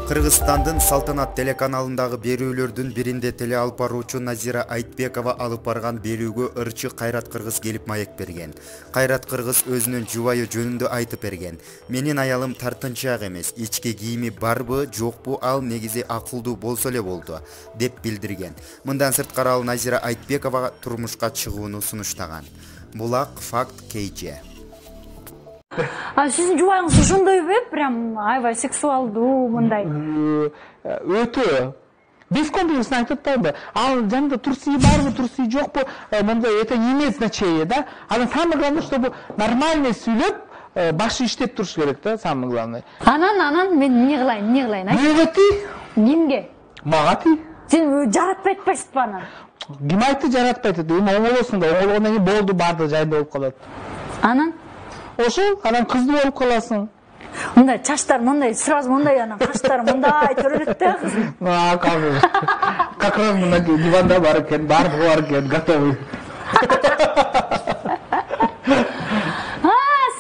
Кыргызстандын Салтанат телеканалындагы берүүлөрдүн биринде теле алып баруучу Назира Айтбекова алып барган берүүгө ырчы Кайрат Кыргыз келип маек берген. Кайрат Кыргыз өзүнүн жубайы жөнүндө айтып берген. Менин аялым тартынчаак эмес, ички кийими барбы, жокпу, ал негизи акылдуу болсо эле болду, деп билдирген. Мындан сырткары ал Назира Айтбековага турмушка чыгууну сунуштаган. Булак факт KG. А сиздин жубайыңыз ошондойбу? Прям аябай сексуалдуу мындай. Өтө бескомплексно айтып атпайбы? Ал жанында турсии барбы, турсии жокпу? Мындай это не имеет значения, да? Анан самое главное, чтобы нормально сүйлөп, башы иштеп туруш керек, да, самое главное. Анан мен эмне кылайын, Эмнеге ти? Кимге? Мага ти? Сен жаратпай атпайсызбы анан? Ким айтты жаратпайт деп? Эми оңолосуң да, оңолгондон кийин болду, барды, жайда болуп калат. Анан? Ошол, анан кыздуу болуп каласың. Мындай чачтар мындай, сразу мындай, анан каштар мындай төрөлөт да кыздын. Как раз мына диванда бар экен, бардыгы бар экен, готовый.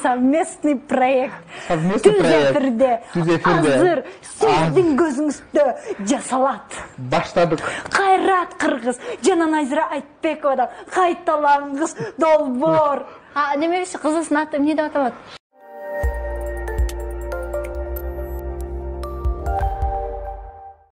Совместный проект. Совместный проект. Түз эфирде. Азыр сиздин көзүңүздө жасалат. Баштадык. Кайрат Кыргыз жана Назира Айтбековадан кайталаңыз долбоор. Немебиз кызыңыздын аты эмне деп аталат?